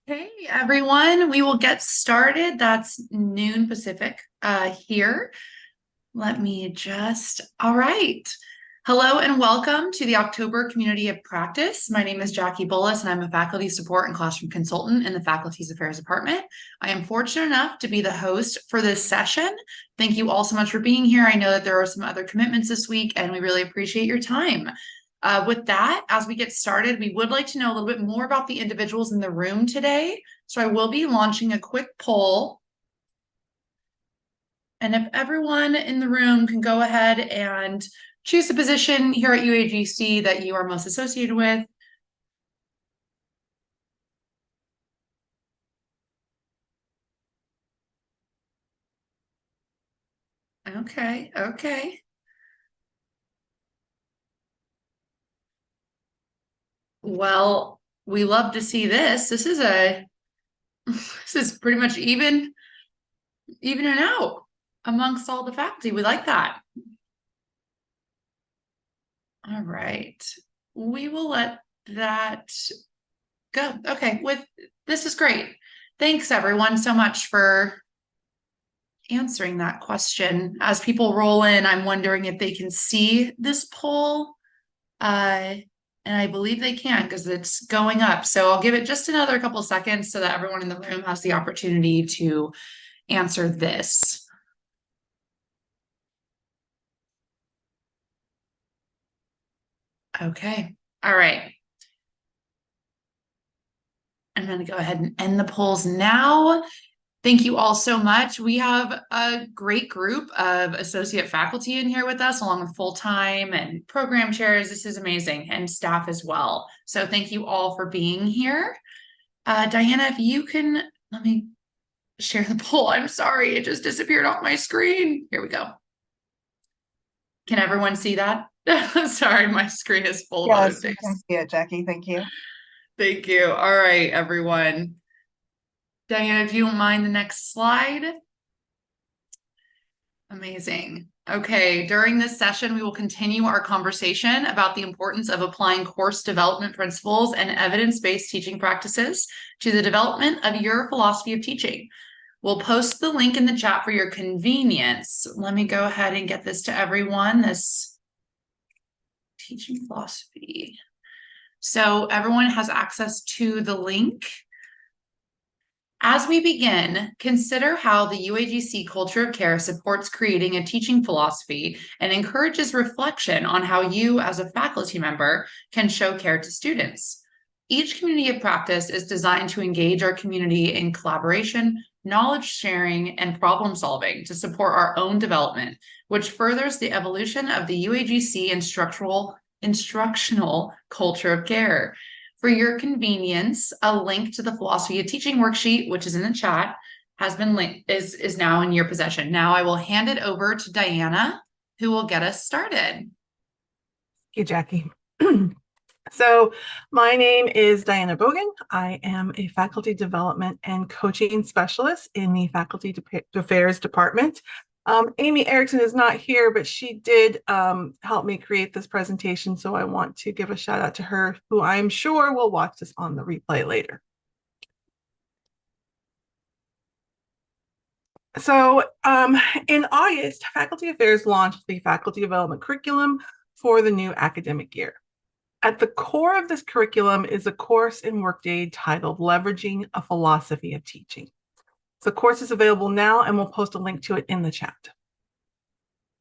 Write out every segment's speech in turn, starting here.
Hey everyone, we will get started. That's noon Pacific here. All right. Hello and welcome to the October Community of Practice. My name is Jackie Bullis and I'm a faculty support and classroom consultant in the Faculty's Affairs Department. I am fortunate enough to be the host for this session. Thank you all so much for being here. I know that there are some other commitments this week and we really appreciate your time. With that, as we get started, we would like to know a little bit more about the individuals in the room today. So I will be launching a quick poll. And if everyone in the room can go ahead and choose a position here at UAGC that you are most associated with. Okay. Well, we love to see this. This is pretty much even and out amongst all the faculty. We like that. All right. We will let that go. Okay, this is great. Thanks everyone so much for answering that question. As people roll in, I'm wondering if they can see this poll. And I believe they can because it's going up. So I'll give it just another couple seconds so that everyone in the room has the opportunity to answer this. Okay. All right. I'm going to go ahead and end the polls now. Thank you all so much. We have a great group of associate faculty in here with us, along with full-time and program chairs. This is amazing, and staff as well. So thank you all for being here. Diana, if you can, let me share the poll. I'm sorry, it just disappeared off my screen. Here we go. Can everyone see that? Sorry, my screen is full of other Yes, things. you can see it, Jackie. Thank you. Thank you. All right, everyone. Diana, if you don't mind the next slide. Amazing. Okay, during this session, we will continue our conversation about the importance of applying course development principles and evidence-based teaching practices to the development of your philosophy of teaching. We'll post the link in the chat for your convenience. Let me go ahead and get this to everyone, this teaching philosophy. So everyone has access to the link. As we begin, consider how the UAGC culture of care supports creating a teaching philosophy and encourages reflection on how you, as a faculty member, can show care to students. Each community of practice is designed to engage our community in collaboration, knowledge sharing, and problem solving to support our own development, which furthers the evolution of the UAGC instructional culture of care. For your convenience, a link to the philosophy of teaching worksheet, which is in the chat, has been linked, is now in your possession. Now I will hand it over to Diana, who will get us started. Thank you, Jackie. So my name is Diana Bogan. I am a faculty development and coaching specialist in the Faculty Affairs Department. Amy Erickson is not here, but she did help me create this presentation. So I want to give a shout out to her, who I'm sure will watch this on the replay later. So in August, Faculty Affairs launched the Faculty Development Curriculum for the new academic year. At the core of this curriculum is a course and workday titled Leveraging a Philosophy of Teaching. The course is available now, and we'll post a link to it in the chat.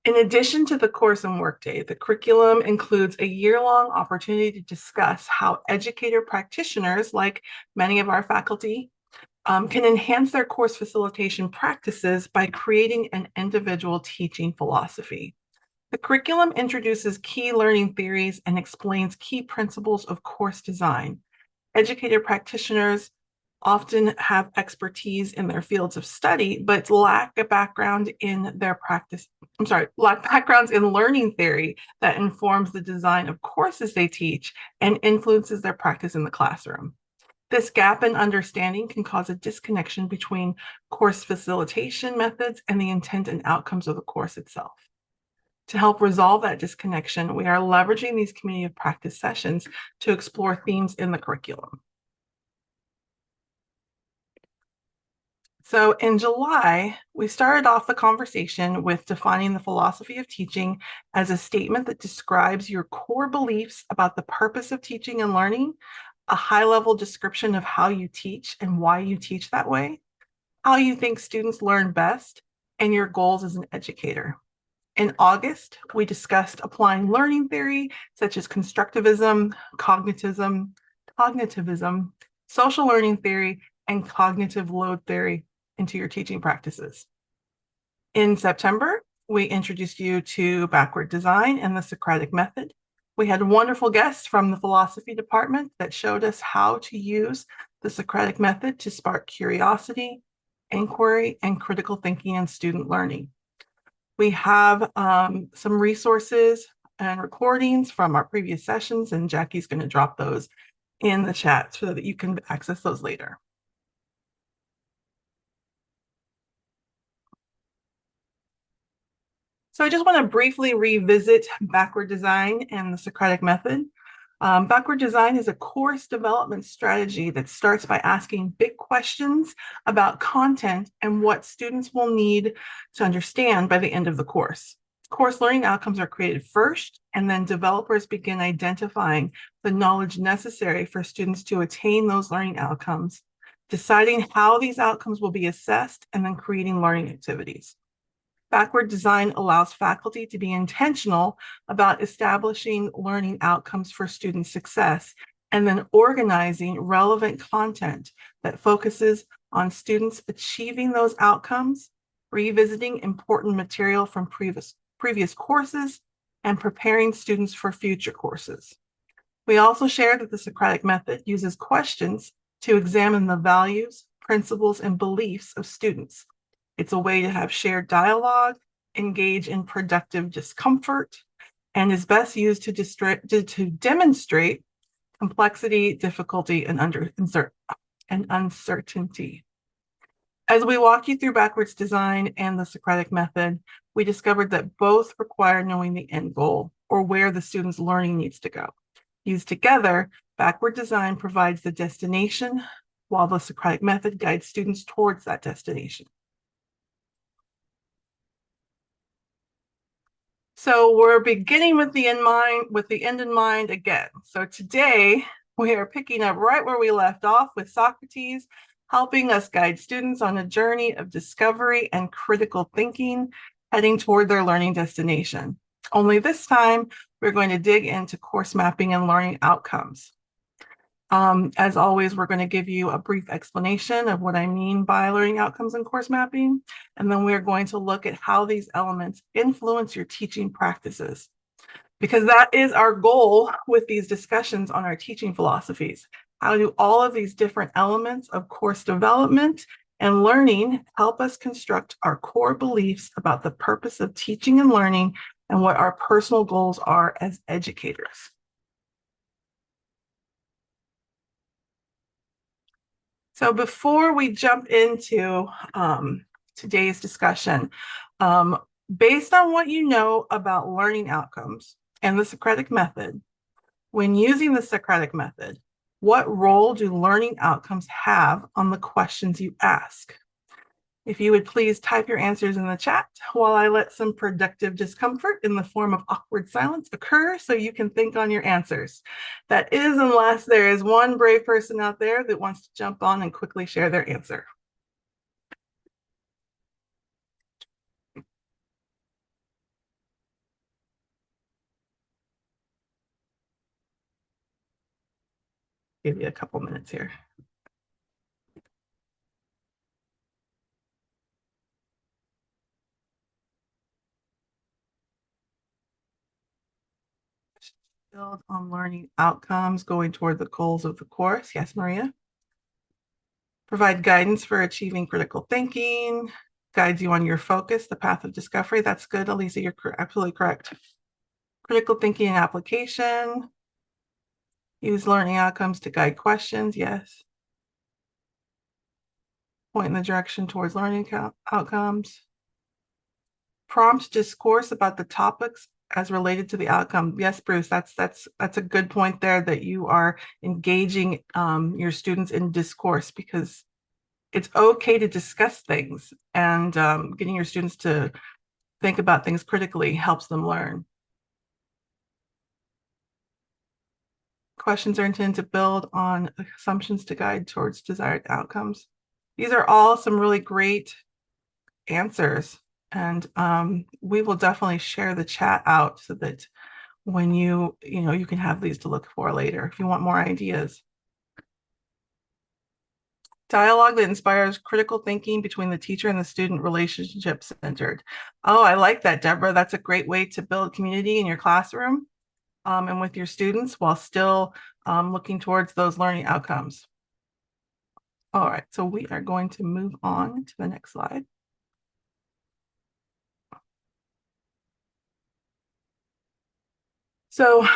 In addition to the course and workday, the curriculum includes a year-long opportunity to discuss how educator practitioners, like many of our faculty, can enhance their course facilitation practices by creating an individual teaching philosophy. The curriculum introduces key learning theories and explains key principles of course design. Educator practitioners often have expertise in their fields of study, but lack backgrounds in learning theory that informs the design of courses they teach and influences their practice in the classroom. This gap in understanding can cause a disconnection between course facilitation methods and the intent and outcomes of the course itself. To help resolve that disconnection, we are leveraging these community of practice sessions to explore themes in the curriculum. So in July, we started off the conversation with defining the philosophy of teaching as a statement that describes your core beliefs about the purpose of teaching and learning, a high-level description of how you teach and why you teach that way, how you think students learn best, and your goals as an educator. In August, we discussed applying learning theory such as constructivism, cognitivism, social learning theory, and cognitive load theory into your teaching practices. In September, we introduced you to backward design and the Socratic method. We had wonderful guests from the philosophy department that showed us how to use the Socratic method to spark curiosity, inquiry, and critical thinking in student learning. We have some resources and recordings from our previous sessions, and Jackie's going to drop those in the chat so that you can access those later. So I just want to briefly revisit backward design and the Socratic method. Backward design is a course development strategy that starts by asking big questions about content and what students will need to understand by the end of the course. Course learning outcomes are created first, and then developers begin identifying the knowledge necessary for students to attain those learning outcomes, deciding how these outcomes will be assessed, and then creating learning activities. Backward design allows faculty to be intentional about establishing learning outcomes for student success and then organizing relevant content that focuses on students achieving those outcomes, revisiting important material from previous courses, and preparing students for future courses. We also share that the Socratic method uses questions to examine the values, principles, and beliefs of students. It's a way to have shared dialogue, engage in productive discomfort, and is best used to demonstrate complexity, difficulty, and uncertainty. As we walk you through backwards design and the Socratic method, we discovered that both require knowing the end goal or where the student's learning needs to go. Used together, backward design provides the destination, while the Socratic method guides students towards that destination. So we're beginning with the end in mind again. So today we are picking up right where we left off with Socrates, helping us guide students on a journey of discovery and critical thinking, heading toward their learning destination. Only this time, we're going to dig into course mapping and learning outcomes. As always, we're going to give you a brief explanation of what I mean by learning outcomes and course mapping, and then we're going to look at how these elements influence your teaching practices, because that is our goal with these discussions on our teaching philosophies. How do all of these different elements of course development and learning help us construct our core beliefs about the purpose of teaching and learning and what our personal goals are as educators? So before we jump into today's discussion, based on what you know about learning outcomes and the Socratic method, when using the Socratic method, what role do learning outcomes have on the questions you ask? If you would please type your answers in the chat while I let some productive discomfort in the form of awkward silence occur so you can think on your answers. That is, unless there is one brave person out there that wants to jump on and quickly share their answer. Give you a couple minutes here. Build on learning outcomes going toward the goals of the course. Yes, Maria. Provide guidance for achieving critical thinking, guides you on your focus, the path of discovery. That's good, Elisa, you're absolutely correct. Critical thinking and application. Use learning outcomes to guide questions, yes. Point in the direction towards learning outcomes. Prompt discourse about the topics as related to the outcome. Yes, Bruce, that's a good point there, that you are engaging your students in discourse, because It's okay to discuss things, and getting your students to think about things critically helps them learn. Questions are intended to build on assumptions to guide towards desired outcomes. These are all some really great answers, and we will definitely share the chat out so that when you can have these to look for later if you want more ideas. Dialogue that inspires critical thinking between the teacher and the student, relationship centered. Oh, I like that, Deborah. That's a great way to build community in your classroom and with your students while still looking towards those learning outcomes. All right, so we are going to move on to the next slide. So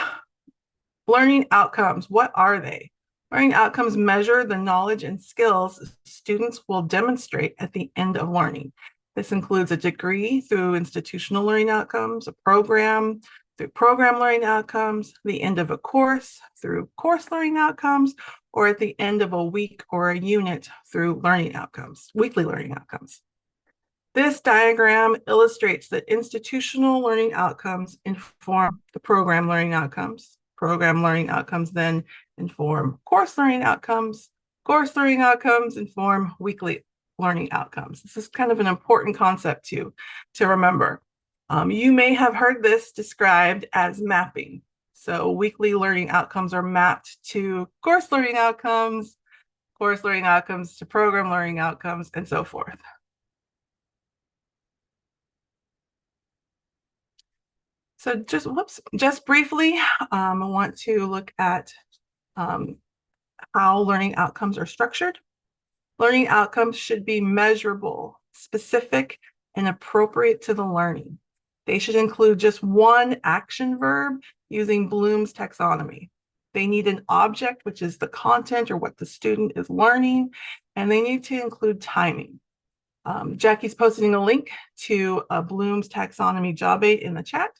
learning outcomes, what are they? Learning outcomes measure the knowledge and skills students will demonstrate at the end of learning. This includes a degree through institutional learning outcomes, a program through program learning outcomes, the end of a course through course learning outcomes, or at the end of a week or a unit through learning outcomes, weekly learning outcomes. This diagram illustrates that institutional learning outcomes inform the program learning outcomes. Program learning outcomes then inform course learning outcomes. Course learning outcomes inform weekly learning outcomes. This is kind of an important concept to remember. You may have heard this described as mapping. So weekly learning outcomes are mapped to course learning outcomes to program learning outcomes, and so forth. So just briefly, I want to look at how learning outcomes are structured. Learning outcomes should be measurable, specific, and appropriate to the learning. They should include just one action verb using Bloom's taxonomy. They need an object, which is the content or what the student is learning, and they need to include timing. Jackie's posting a link to a Bloom's taxonomy job aid in the chat.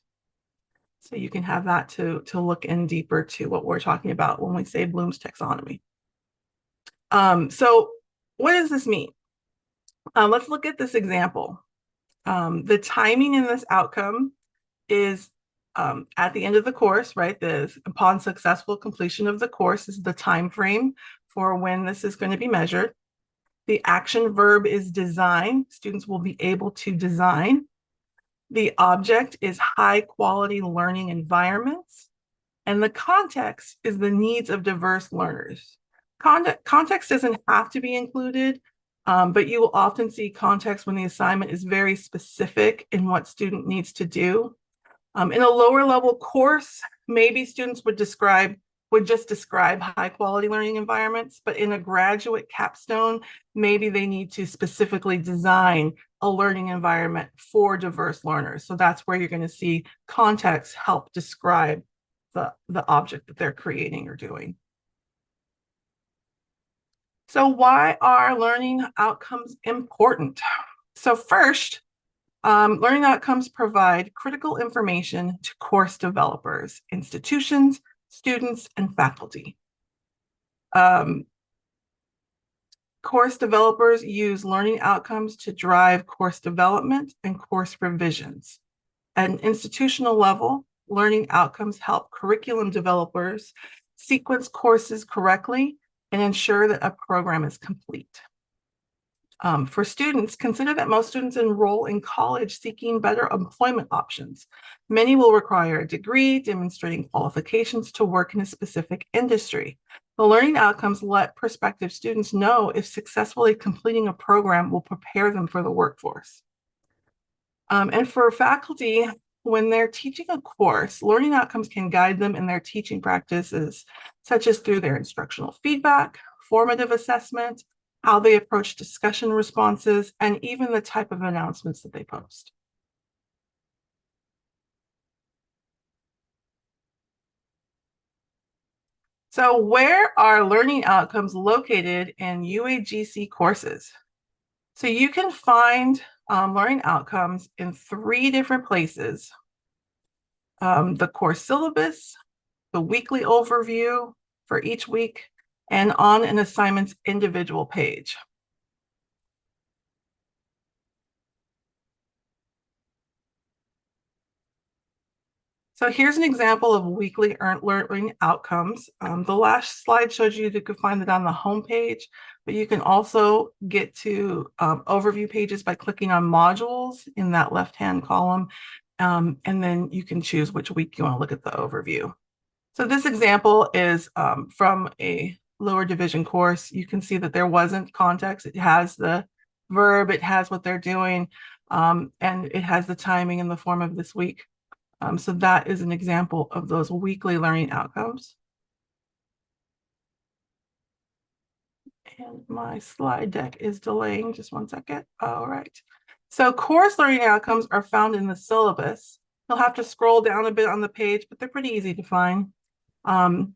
So you can have that to look in deeper to what we're talking about when we say Bloom's taxonomy. So what does this mean? Let's look at this example. The timing in this outcome is at the end of the course, right? Upon successful completion of the course is the time frame for when this is going to be measured. The action verb is design. Students will be able to design. The object is high quality learning environments, and the context is the needs of diverse learners. Context doesn't have to be included, but you will often see context when the assignment is very specific in what student needs to do. In a lower level course, maybe students would just describe high quality learning environments, but in a graduate capstone, maybe they need to specifically design a learning environment for diverse learners. So that's where you're going to see context help describe the object that they're creating or doing. So why are learning outcomes important? So first, learning outcomes provide critical information to course developers, institutions, students, and faculty. Course developers use learning outcomes to drive course development and course revisions. At an institutional level, learning outcomes help curriculum developers sequence courses correctly and ensure that a program is complete. For students, consider that most students enroll in college seeking better employment options. Many will require a degree demonstrating qualifications to work in a specific industry. The learning outcomes let prospective students know if successfully completing a program will prepare them for the workforce. And for faculty, when they're teaching a course, learning outcomes can guide them in their teaching practices, such as through their instructional feedback, formative assessment, how they approach discussion responses, and even the type of announcements that they post. So where are learning outcomes located in UAGC courses? So you can find learning outcomes in 3 different places. The course syllabus, the weekly overview for each week, and on an assignment's individual page. So here's an example of weekly learning outcomes. The last slide showed you could find it on the home page, but you can also get to overview pages by clicking on modules in that left-hand column. And then you can choose which week you want to look at the overview. So this example is from a lower division course. You can see that there wasn't context. It has the verb, it has what they're doing, and it has the timing in the form of this week. So that is an example of those weekly learning outcomes. And my slide deck is delaying, just one second. All right. So course learning outcomes are found in the syllabus. You'll have to scroll down a bit on the page, but they're pretty easy to find. And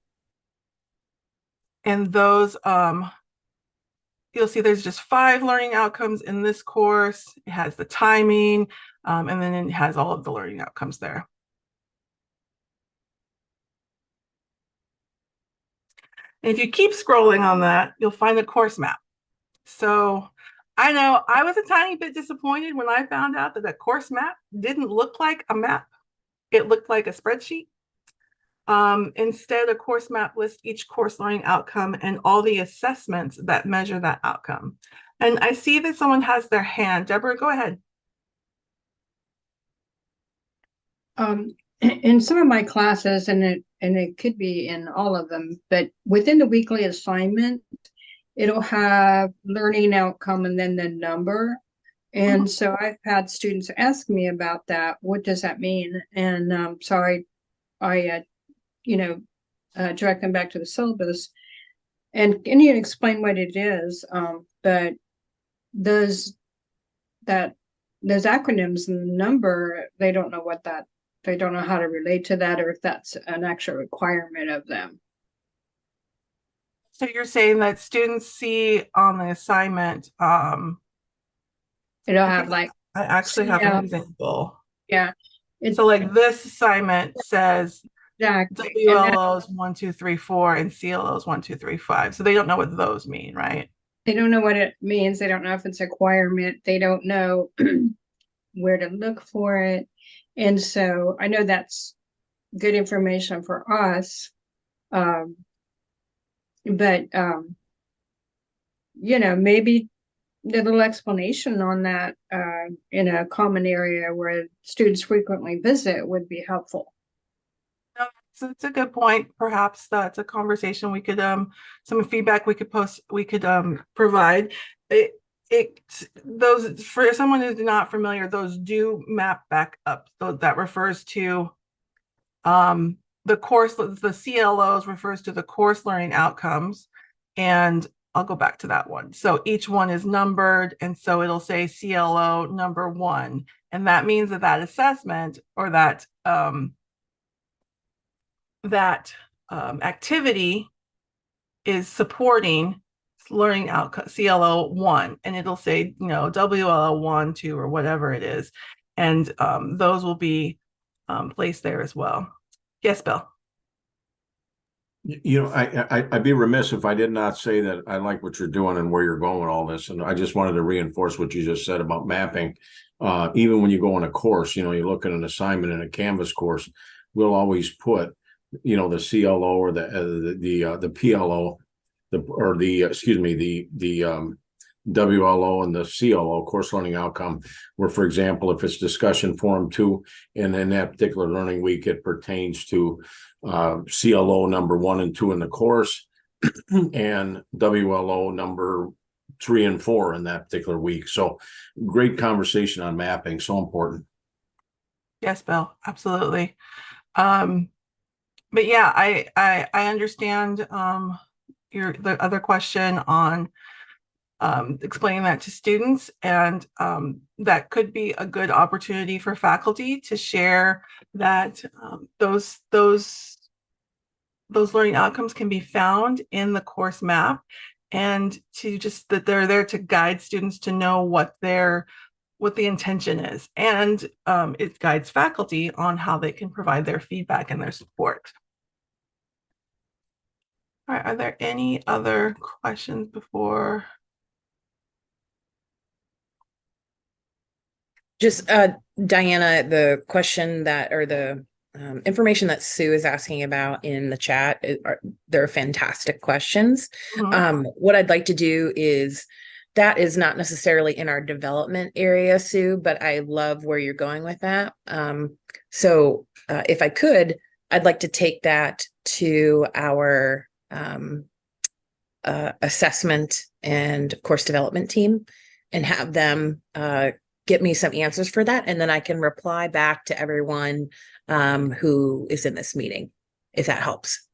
those, you'll see there's just 5 learning outcomes in this course. It has the timing, and then it has all of the learning outcomes there. And if you keep scrolling on that, you'll find the course map. So I know I was a tiny bit disappointed when I found out that the course map didn't look like a map. It looked like a spreadsheet. Instead, a course map lists each course learning outcome and all the assessments that measure that outcome. And I see that someone has their hand. Deborah, go ahead. In some of my classes, and it could be in all of them, but within the weekly assignment, it'll have learning outcome and then the number. And so I've had students ask me about that. What does that mean? And so I direct them back to the syllabus and you explain what it is. But those acronyms and the number, they don't know what that, they don't know how to relate to that or if that's an actual requirement of them. So you're saying that students see on the assignment, It'll have like, I actually have an example. Yeah. So like this assignment says exactly. WLOs 1, 2, 3, 4 and CLOs 1, 2, 3, 5. So they don't know what those mean, right? They don't know what it means. They don't know if it's a requirement. They don't know where to look for it. And so I know that's good information for us. But maybe a little explanation on that in a common area where students frequently visit would be helpful. So it's a good point. Perhaps that's a conversation we could some feedback we could provide. Those, for someone who's not familiar, those do map back up. So that refers to the course, the CLOs refers to the course learning outcomes, and I'll go back to that one. So each one is numbered, and so it'll say CLO number 1, and that means that that assessment or that activity is supporting learning outcome CLO 1, and it'll say WLO 1, 2, or whatever it is, and those will be placed there as well. Yes, Bill. I'd be remiss if I did not say that I like what you're doing and where you're going with all this. And I just wanted to reinforce what you just said about mapping. Even when you go on a course, you look at an assignment in a Canvas course, we'll always put, the CLO or the PLO, the WLO and the CLO, course learning outcome, where, for example, if it's discussion forum 2, and in that particular learning week, it pertains to CLO number 1 and 2 in the course, and WLO number 3 and 4 in that particular week. So great conversation on mapping, so important. Yes, Bill, absolutely. But yeah, I understand the other question on explaining that to students, and that could be a good opportunity for faculty to share that those learning outcomes can be found in the course map, and to just that they're there to guide students to know what the intention is, and it guides faculty on how they can provide their feedback and their support. All right, are there any other questions before? Just Diana, the question that, or the information that Sue is asking about in the chat. They're fantastic questions. What I'd like to do is, that is not necessarily in our development area, Sue, but I love where you're going with that. So if I could, I'd like to take that to our assessment and course development team and have them get me some answers for that. And then I can reply back to everyone who is in this meeting, if that helps.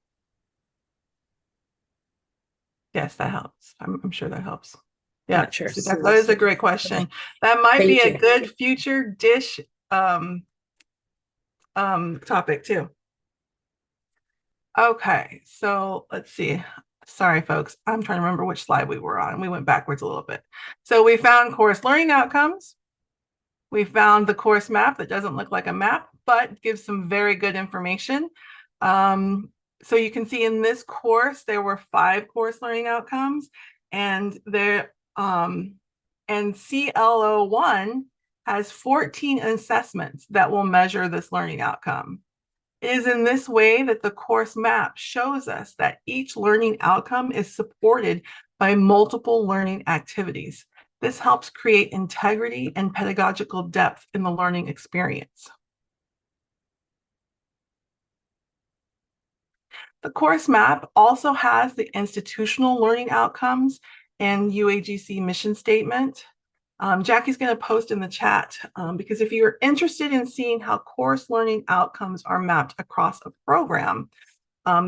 Yes, that helps. I'm sure that helps. Yeah, Sure. so that is a great question. That might be a good future dish topic too. Okay, so let's see. Sorry, folks. I'm trying to remember which slide we were on. We went backwards a little bit. So we found course learning outcomes. We found the course map that doesn't look like a map, but gives some very good information. So you can see in this course, there were 5 course learning outcomes, and CLO1 has 14 assessments that will measure this learning outcome. It is in this way that the course map shows us that each learning outcome is supported by multiple learning activities. This helps create integrity and pedagogical depth in the learning experience. The course map also has the institutional learning outcomes and UAGC mission statement. Jackie's going to post in the chat because if you're interested in seeing how course learning outcomes are mapped across a program,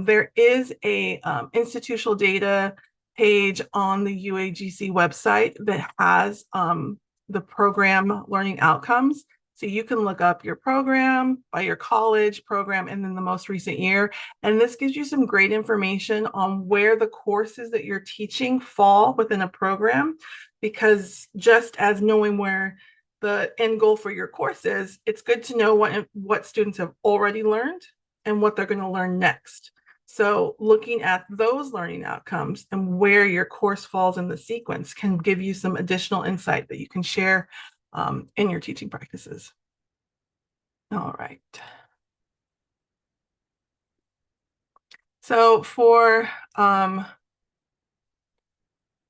there is a institutional data page on the UAGC website that has the program learning outcomes. So you can look up your program by your college program and then the most recent year. And this gives you some great information on where the courses that you're teaching fall within a program. Because just as knowing where the end goal for your course is, it's good to know what students have already learned and what they're going to learn next. So looking at those learning outcomes and where your course falls in the sequence can give you some additional insight that you can share in your teaching practices. All right. So for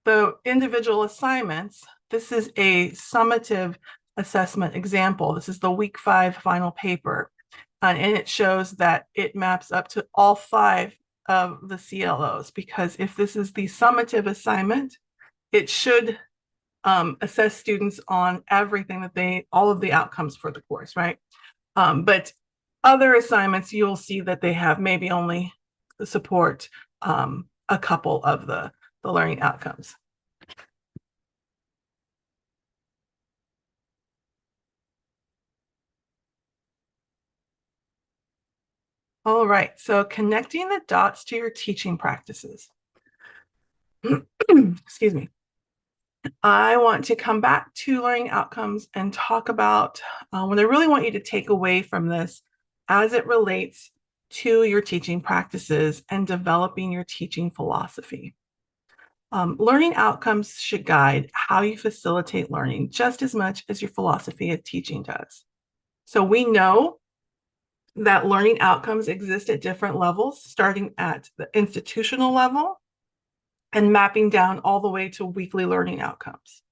the individual assignments, this is a summative assessment example. This is the week 5 final paper. And it shows that it maps up to all 5 of the CLOs, because if this is the summative assignment, it should assess students on everything that all of the outcomes for the course, right? But other assignments, you'll see that they have maybe only support a couple of the learning outcomes. All right, so connecting the dots to your teaching practices. Excuse me. I want to come back to learning outcomes and talk about what I really want you to take away from this as it relates to your teaching practices and developing your teaching philosophy. Learning outcomes should guide how you facilitate learning just as much as your philosophy of teaching does. So we know that learning outcomes exist at different levels, starting at the institutional level and mapping down all the way to weekly learning outcomes.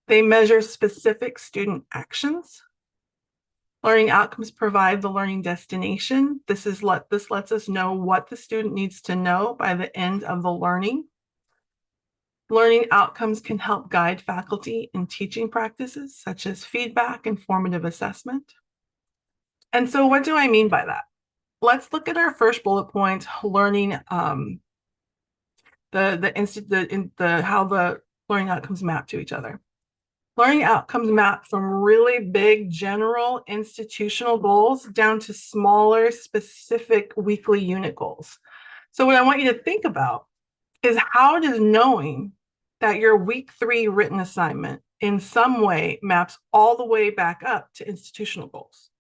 They measure specific student actions. Learning outcomes provide the learning destination. This lets us know what the student needs to know by the end of the learning. Learning outcomes can help guide faculty in teaching practices, such as feedback and formative assessment. And so what do I mean by that? Let's look at our first bullet point, learning, how the learning outcomes map to each other. Learning outcomes map from really big general institutional goals down to smaller specific weekly unit goals. So what I want you to think about is, how does knowing that your week 3 written assignment in some way maps all the way back up to institutional goals?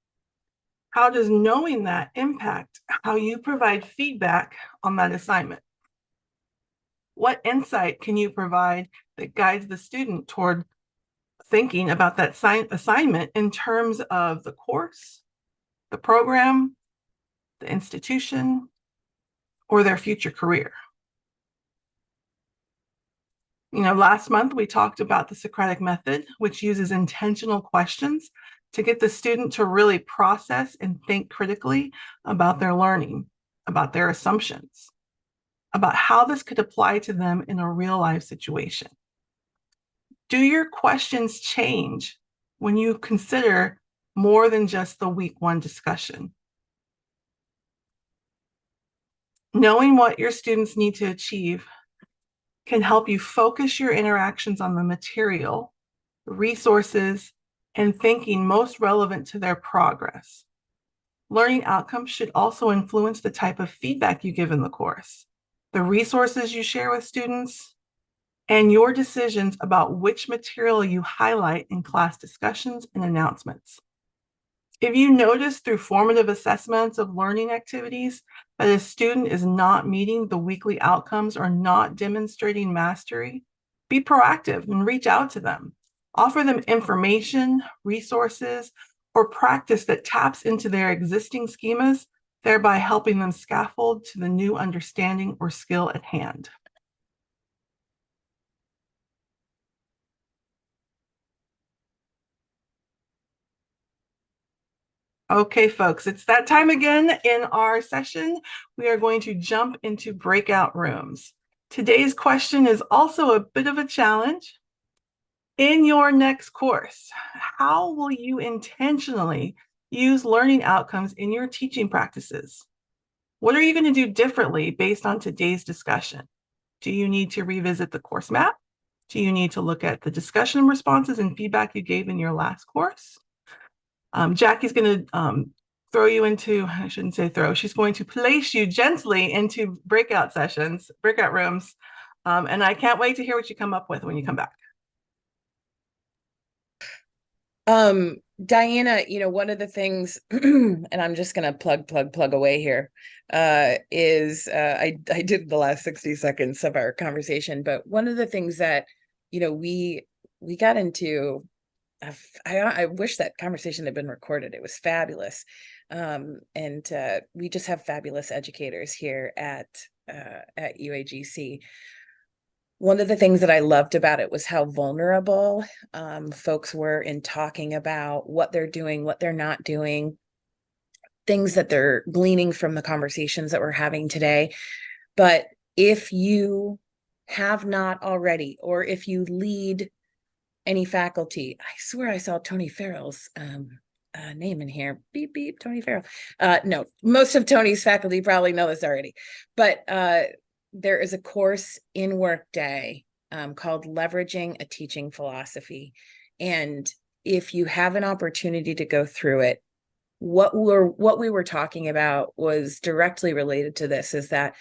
How does knowing that impact how you provide feedback on that assignment? What insight can you provide that guides the student toward thinking about that assignment in terms of the course, the program, the institution, or their future career. Last month we talked about the Socratic method, which uses intentional questions to get the student to really process and think critically about their learning, about their assumptions, about how this could apply to them in a real life situation. Do your questions change when you consider more than just the week 1 discussion? Knowing what your students need to achieve can help you focus your interactions on the material, resources, and thinking most relevant to their progress. Learning outcomes should also influence the type of feedback you give in the course, the resources you share with students, and your decisions about which material you highlight in class discussions and announcements. If you notice through formative assessments of learning activities that a student is not meeting the weekly outcomes or not demonstrating mastery, be proactive and reach out to them. Offer them information, resources, or practice that taps into their existing schemas, thereby helping them scaffold to the new understanding or skill at hand. Okay, folks, it's that time again in our session. We are going to jump into breakout rooms. Today's question is also a bit of a challenge. In your next course, how will you intentionally use learning outcomes in your teaching practices? What are you going to do differently based on today's discussion? Do you need to revisit the course map? Do you need to look at the discussion responses and feedback you gave in your last course? Jackie's going to throw you into, I shouldn't say throw, she's going to place you gently into breakout rooms. And I can't wait to hear what you come up with when you come back. Diana, one of the things, and I'm just going to plug away here, is I did the last 60 seconds of our conversation, but one of the things that, we got into, I wish that conversation had been recorded. It was fabulous. And we just have fabulous educators here at UAGC. One of the things that I loved about it was how vulnerable folks were in talking about what they're doing, what they're not doing, things that they're gleaning from the conversations that we're having today. But if you have not already, or if you lead any faculty, I swear I saw Tony Farrell's name in here. Beep, beep, Tony Farrell. No, most of Tony's faculty probably know this already, but there is a course in Workday called Leveraging a Teaching Philosophy. And if you have an opportunity to go through it, what we were talking about was directly related to this, is that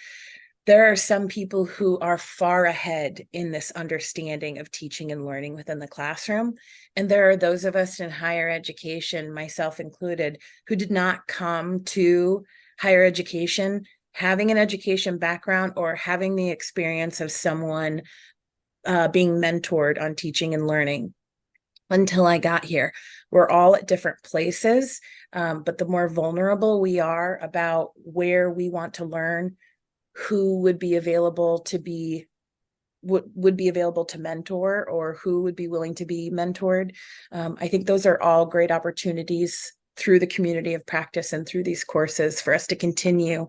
there are some people who are far ahead in this understanding of teaching and learning within the classroom. And there are those of us in higher education, myself included, who did not come to higher education having an education background or having the experience of someone being mentored on teaching and learning until I got here. We're all at different places, but the more vulnerable we are about where we want to learn, who would be available to be would be available to mentor, or who would be willing to be mentored. I think those are all great opportunities through the community of practice and through these courses for us to continue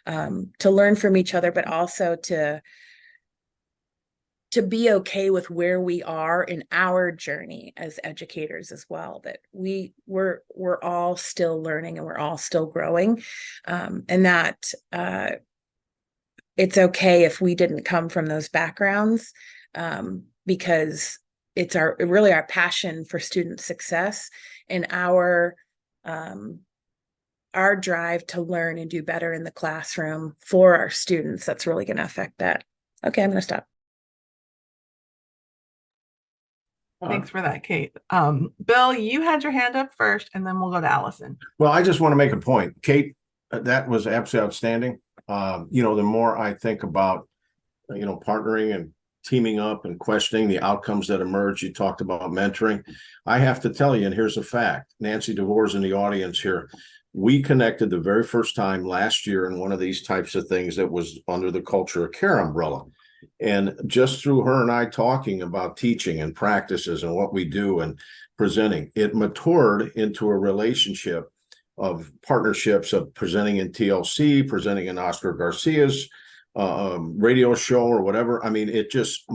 to learn from each other, but also to be okay with where we are in our journey as educators as well, that we're all still learning and we're all still growing, and that it's okay if we didn't come from those backgrounds, because it's really our passion for student success and our drive to learn and do better in the classroom for our students that's really going to affect that. Okay, I'm going to stop. Thanks for that, Kate. Bill, you had your hand up first, and then we'll go to Allison. Well, I just want to make a point. Kate, that was absolutely outstanding. The more I think about, partnering and teaming up and questioning the outcomes that emerge, you talked about mentoring. I have to tell you, and here's a fact, Nancy DeVore's in the audience here. we connected the very first time last year in one of these types of things that was under the Culture of Care umbrella. And just through her and I talking about teaching and practices and what we do and presenting, it matured into a relationship of partnerships of presenting in TLC, presenting in Oscar Garcia's radio show or whatever. I mean, it just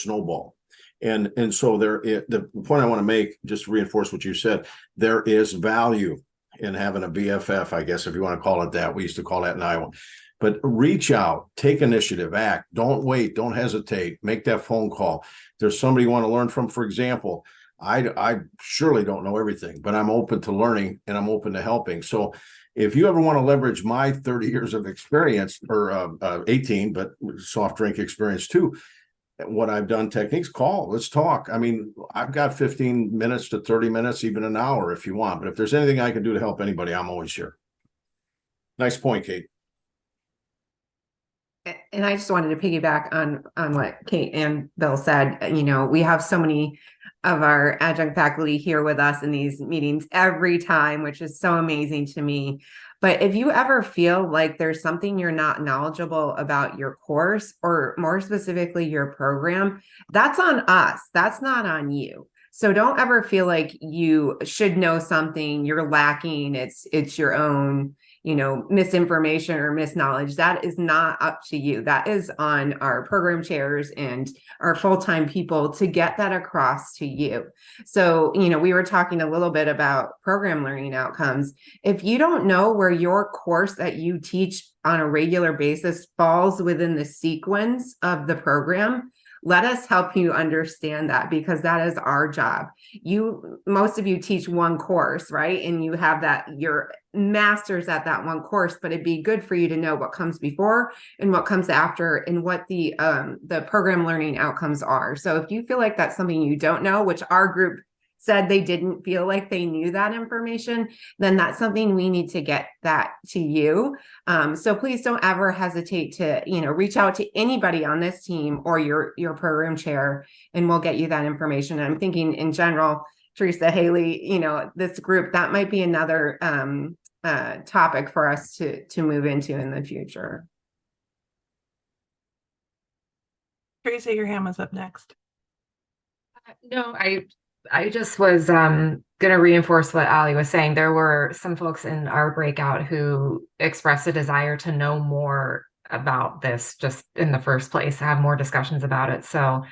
snowballed. And so the point I want to make, just to reinforce what you said, there is value in having a BFF, I guess, if you want to call it that. We used to call that in Iowa. But reach out, take initiative, act, don't wait, don't hesitate, make that phone call. There's somebody you want to learn from. For example, I surely don't know everything, but I'm open to learning and I'm open to helping. So if you ever want to leverage my 30 years of experience, or 18, but soft drink experience too, what I've done techniques, call, let's talk. I mean, I've got 15 minutes to 30 minutes, even an hour if you want, but if there's anything I can do to help anybody, I'm always here. Nice point, Kate. And I just wanted to piggyback on what Kate and Bill said. You know, we have so many of our adjunct faculty here with us in these meetings every time, which is so amazing to me. But if you ever feel like there's something you're not knowledgeable about your course, or more specifically your program, that's on us. That's not on you. So don't ever feel like you should know something, you're lacking, it's your own, you know, misinformation or misknowledge. That is not up to you. That is on our program chairs and our full-time people to get that across to you. So, you know, we were talking a little bit about program learning outcomes. If you don't know where your course that you teach on a regular basis falls within the sequence of the program, let us help you understand that, because that is our job. Most of you teach one course, right? And you have that, your master's at that one course, but it'd be good for you to know what comes before and what comes after and what the program learning outcomes are. So if you feel like that's something you don't know, which our group said they didn't feel like they knew that information, then that's something we need to get that to you. So please don't ever hesitate to, you know, reach out to anybody on this team or your program chair, and we'll get you that information. And I'm thinking in general, Teresa, Haley, you know, this group, that might be another topic for us to move into in the future. Teresa, your hand was up next. No, I just was going to reinforce what Ali was saying. There were some folks in our breakout who expressed a desire to know more about this just in the first place, have more discussions about it. So,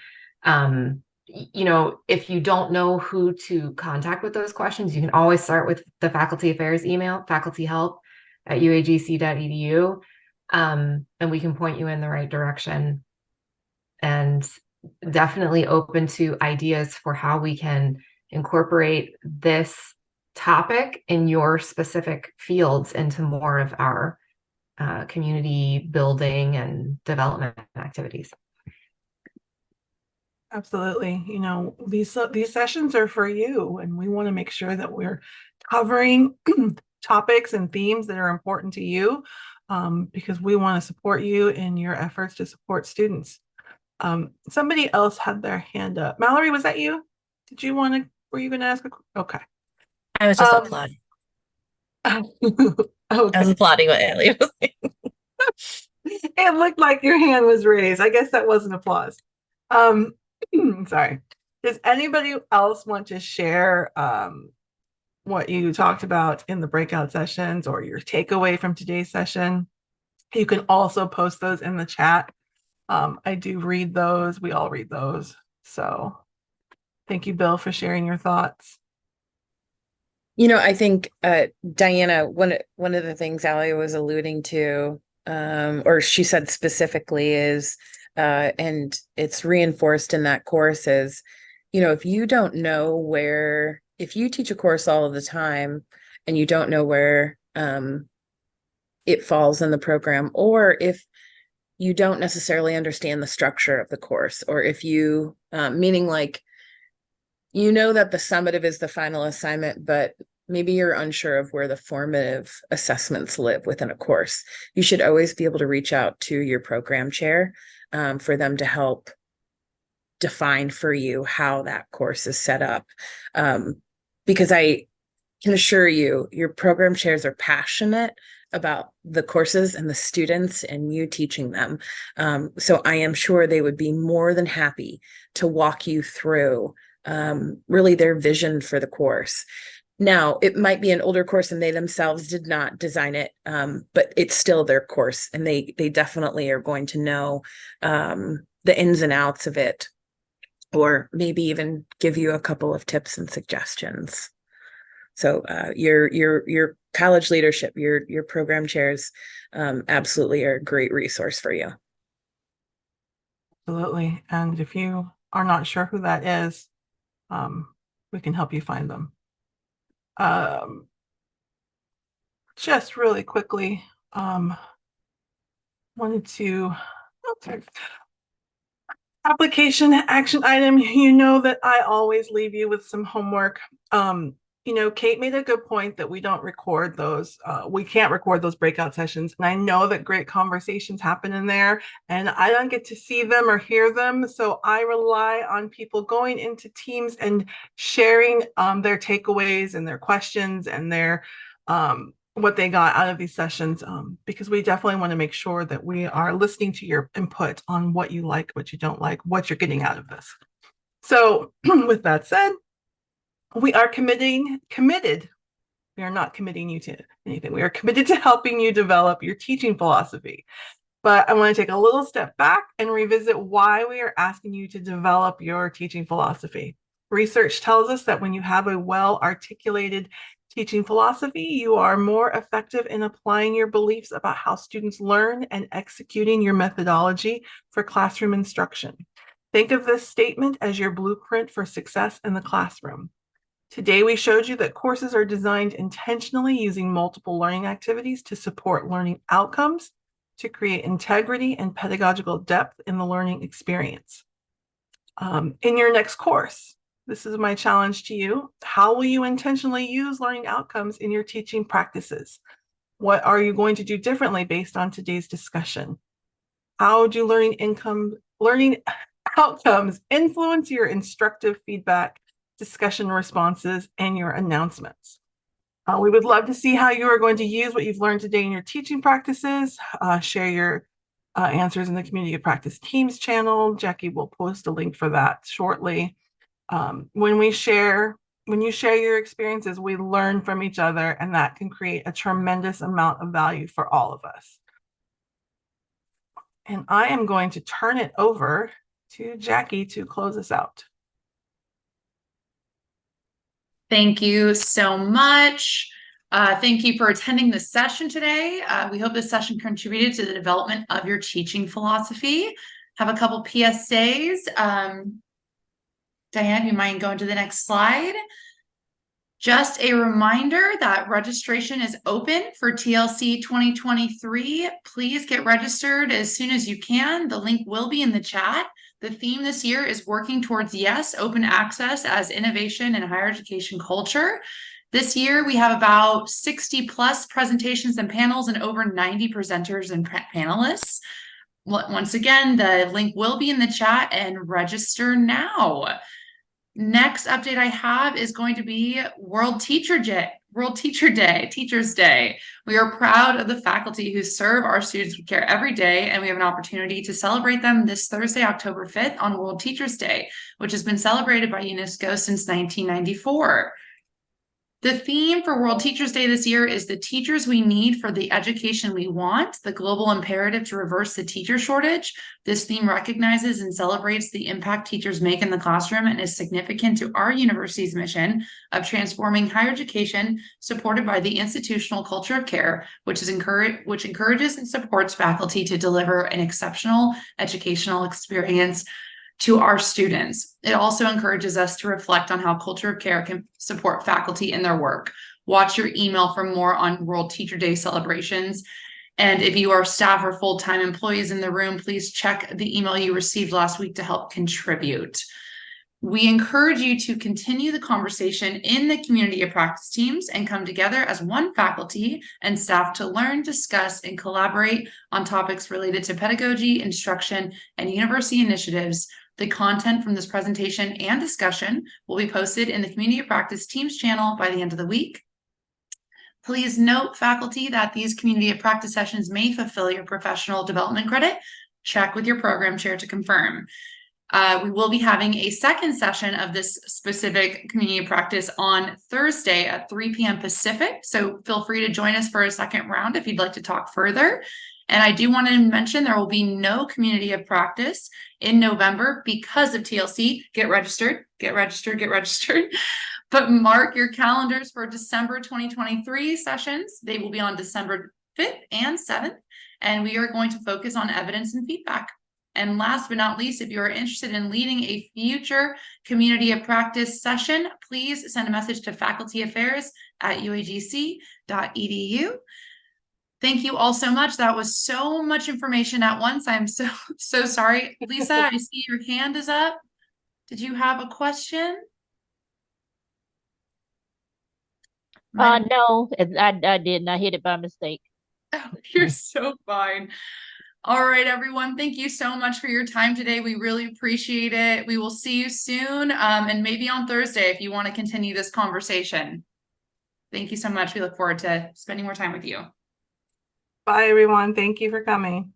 you know, if you don't know who to contact with those questions, you can always start with the faculty affairs email, facultyhelp@uagc.edu, and we can point you in the right direction. And definitely open to ideas for how we can incorporate this topic in your specific fields into more of our community building and development activities. Absolutely. You know, these sessions are for you, and we want to make sure that we're covering topics and themes that are important to you, because we want to support you in your efforts to support students. Somebody else had their hand up. Mallory, was that you? Were you going to ask okay. I was just applauding. Okay. I was applauding what Ellie was saying. It looked like your hand was raised. I guess that wasn't applause. Sorry. Does anybody else want to share what you talked about in the breakout sessions or your takeaway from today's session? You can also post those in the chat. I do read those. We all read those. So thank you, Bill, for sharing your thoughts. You know, I think, Diana, one of the things Allie was alluding to, or she said specifically is, and it's reinforced in that course is, you know, if you don't know if you teach a course all of the time and you don't know where it falls in the program, or if you don't necessarily understand the structure of the course, or if you, meaning like, you know that the summative is the final assignment, but maybe you're unsure of where the formative assessments live within a course, you should always be able to reach out to your program chair for them to help define for you how that course is set up. Because can assure you, your program chairs are passionate about the courses and the students and you teaching them. So I am sure they would be more than happy to walk you through really their vision for the course. Now, it might be an older course and they themselves did not design it, but it's still their course, and they definitely are going to know the ins and outs of it, or maybe even give you a couple of tips and suggestions. So your college leadership, your program chairs, absolutely are a great resource for you. Absolutely. And if you are not sure who that is, we can help you find them. Just really quickly, wanted to, okay. Application action item, you know that I always leave you with some homework. You know, Kate made a good point that we don't record those. We can't record those breakout sessions. And I know that great conversations happen in there and I don't get to see them or hear them. So I rely on people going into Teams and sharing their takeaways and their questions and their what they got out of these sessions, because we definitely want to make sure that we are listening to your input on what you like, what you don't like, what you're getting out of this. So with that said, we are committed. We are not committing you to anything. We are committed to helping you develop your teaching philosophy. But I want to take a little step back and revisit why we are asking you to develop your teaching philosophy. Research tells us that when you have a well-articulated teaching philosophy, you are more effective in applying your beliefs about how students learn and executing your methodology for classroom instruction. Think of this statement as your blueprint for success in the classroom. Today, we showed you that courses are designed intentionally using multiple learning activities to support learning outcomes, to create integrity and pedagogical depth in the learning experience. In your next course, this is my challenge to you. How will you intentionally use learning outcomes in your teaching practices? What are you going to do differently based on today's discussion? How do learning outcomes influence your instructive feedback, discussion responses, and your announcements? We would love to see how you are going to use what you've learned today in your teaching practices. Share your answers in the Community of Practice Teams channel. Jackie will post a link for that shortly. When you share your experiences, we learn from each other, and that can create a tremendous amount of value for all of us. And I am going to turn it over to Jackie to close us out. Thank you so much. Thank you for attending this session today. We hope this session contributed to the development of your teaching philosophy. Have a couple PSAs. Diane, you mind going to the next slide? Just a reminder that registration is open for TLC 2023. Please get registered as soon as you can. The link will be in the chat. The theme this year is working towards yes, open access as innovation in higher education culture. This year, we have about 60 plus presentations and panels and over 90 presenters and panelists. Once again, the link will be in the chat and register now. Next update I have is going to be World Teachers Day. We are proud of the faculty who serve our students with care every day, and we have an opportunity to celebrate them this Thursday, October 5th on World Teachers Day, which has been celebrated by UNESCO since 1994. The theme for World Teachers Day this year is the teachers we need for the education we want, the global imperative to reverse the teacher shortage. This theme recognizes and celebrates the impact teachers make in the classroom and is significant to our university's mission of transforming higher education, supported by the institutional culture of care, which encourages and supports faculty to deliver an exceptional educational experience to our students. It also encourages us to reflect on how culture of care can support faculty in their work. Watch your email for more on World Teacher Day celebrations. And if you are staff or full-time employees in the room, please check the email you received last week to help contribute. We encourage you to continue the conversation in the Community of Practice teams and come together as one faculty and staff to learn, discuss, and collaborate on topics related to pedagogy, instruction, and university initiatives. The content from this presentation and discussion will be posted in the Community of Practice Teams channel by the end of the week. Please note, faculty, that these community of practice sessions may fulfill your professional development credit. Check with your program chair to confirm. We will be having a second session of this specific community of practice on Thursday at 3 p.m. Pacific. So feel free to join us for a second round if you'd like to talk further. And I do want to mention there will be no community of practice in November because of TLC. Get registered, get registered, get registered. But mark your calendars for December 2023 sessions. They will be on December 5th and 7th. And we are going to focus on evidence and feedback. And last but not least, if you are interested in leading a future community of practice session, please send a message to facultyaffairs@uagc.edu. Thank you all so much. That was so much information at once. I'm so sorry. Lisa, I see your hand is up. Did you have a question? No, I didn't. I hit it by mistake. Oh, you're so fine. All right, everyone. Thank you so much for your time today. We really appreciate it. We will see you soon, and maybe on Thursday if you want to continue this conversation. Thank you so much. We look forward to spending more time with you. Bye, everyone. Thank you for coming.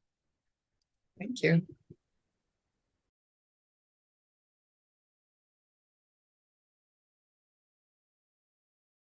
Thank you.